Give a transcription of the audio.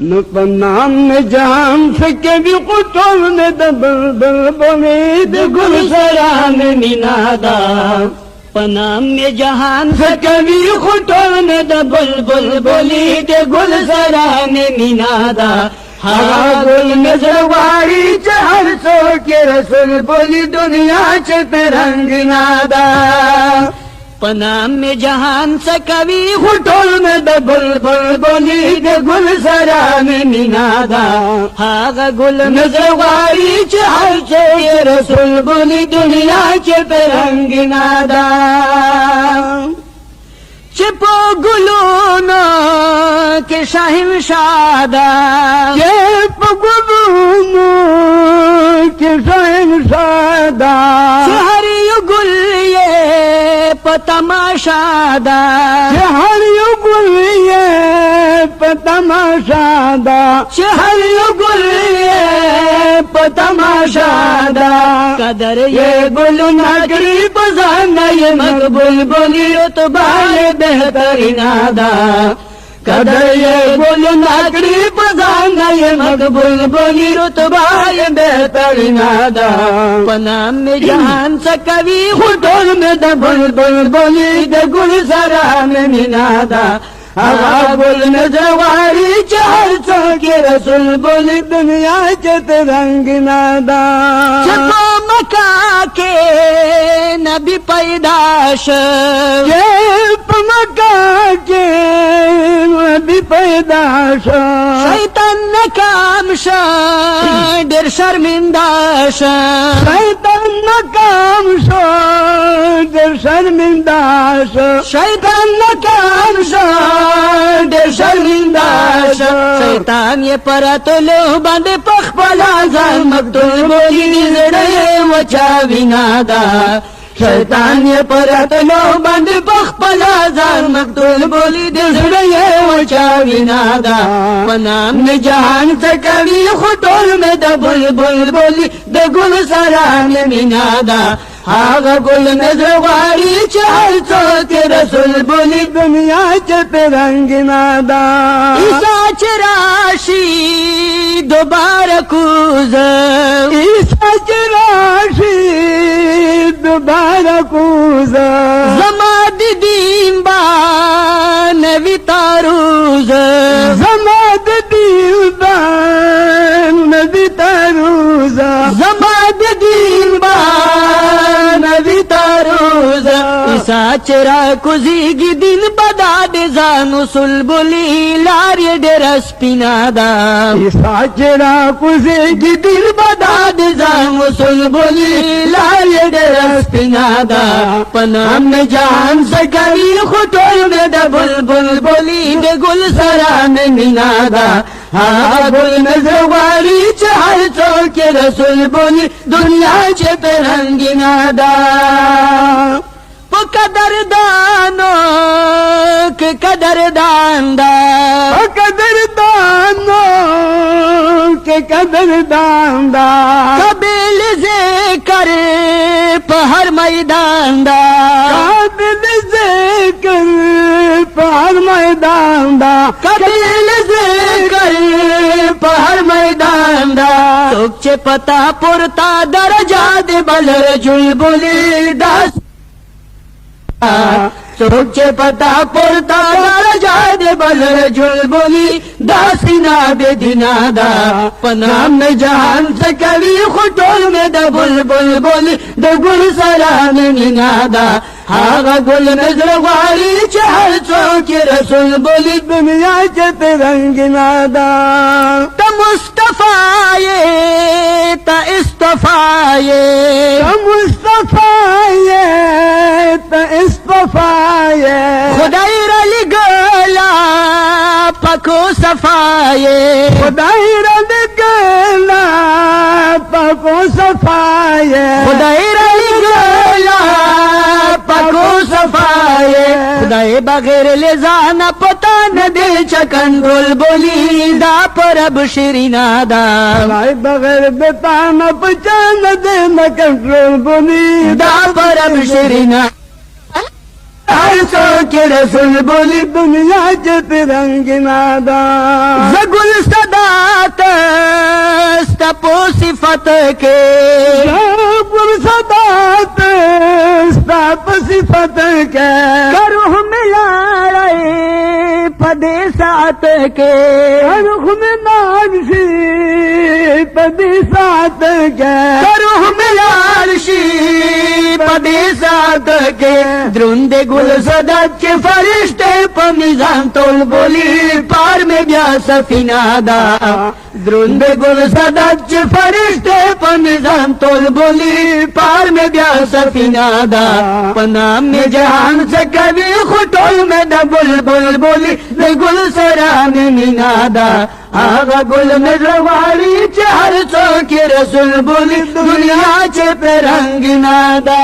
न पनाम में जान से कभी कुतुल में दबल बोले दे गुल सरान मीनादा पनाम में जहान से कभी कुतुल में दबल बोली दे गुल सरान मीनादा हवा गुल नजरवारी चहर सो के रसूल बोली दुनिया च रंग नादा पनाम में जहान से कभी हुटोल में दबुल बोली दे गुल सरान मीनादा हागा गुल नजरवारी चहर सो के रसूल बोली दुनिया च रंग नादा चिपो गुलूना के शाहिन शादा चिपो गुलूना के शाहिन शादा हरियो गुल ये पतमाशादा हरियो गुल ये पतमाशादा हरियो गुल ये पतमाशादा कदर ये गुल नागरी पसंद ये मकबूल बोली तो बाले बेहतरीनादा कदर ये गुल नागरी पसंद ये मकबूल बोली तो बाले बेहतरीनादा पनाम में जहान से कभी हुटोल में दबुल बोली दे गुल सरान मीनादा हवा गुल नजरवारी चहर सो के रसूल बोली दुनिया चत रंग नादा चपो मका के नबी पैदाश मका के नबी पैदाश शैतान न काम डेर शर्मिंदाश शैतान न काम डेर शर्मिंदाश शैतान न काम शर्मिंदाश शैतान ये परत लो बंद पख पला जान मकतूल बोली निजड़े वचा विनादा शैतान ये परत लो बंद पख पला जान मकतूल बोली निजड़े वचा विनादा पनाम ने जहान से कभी खुटोल में दबुल बोली दे गुल सरान मीनादा हागा गुल नजरवारी चहर सो के रसूल बोली दुनिया चत रंग नादा ईसा चराशी दोबारा कूज ईसा चराशी दोबारा कूज जमाद दीम्बा नवी तारूज जमाद दीम्बा नवी तारूज जमाद दीम्बा साचरा कुजीगी दिन बदा दे जानू सुलबुली लारे डेरस पिनादा साचरा कुजीगी दिन बदा दे जानू सुलबुली लारे डेरस पिनादा पनाम में जान से कभी खुटोल में दबुल बोली दे गुल सरान मीनादा हाँ गुल नजरवारी चहर सो के रसूल बोली दुनिया चत रंग नादा कदरदानो के कदरदानदा कदरदानो के कदरदानदा कबिल से करे पहर मैदानदा कबिल से करे पहर मैदानदा कबिल से करे पहर मैदानदा तुझे पता पुरता दर्जा दे बलर जुलबुली दास तुझे पता पुरता दर्जा दे बलर जुलबुली दासिना बेदिनादा पनाम में जहान से कभी खुटोल में दबुल बोली दे गुल सरान मीनादा हागा गुल नजरवारी चहर सो के रसूल बोली दुनिया चत रंग नादा त मुस्तफाए त इस्तफाए त मुस्तफाए त इस्तफाए खुदाई रली गला पको सफाए खुदाई रली गला पको सफाए खुदाई रली गला पको सफाए खुदाई बगैर ले जाना पता न दे चकन बोली दा पर अब शरीनादा खुदाई बगैर बेताना पहचान दे न कंट्रोल बोली दा पर अब शरीना सो के रसूल बोली दुनिया चत रंग नादा सिफत के गुल सदात साप सिफत के करूह मिलाए पदे सात के करूह में नागशी पदे सात के करूह मिलाशी पदे सात के द्रुंदे गुल सदात के फरिश्ते पर मिजान तोल बोली पार में ब्या सफीना दा द्रुंदे गुल सदात के फरिश्ते पर मिजान तोल बोली पार में ब्या सफीना दा पनाम में जहान से कभी खुटोल में द बुलबुल बोली दे गुल सरान मीनादा आगा गुल में रवाड़ी चार सौ के रसूल बोली दुनिया चे पे रंग नादा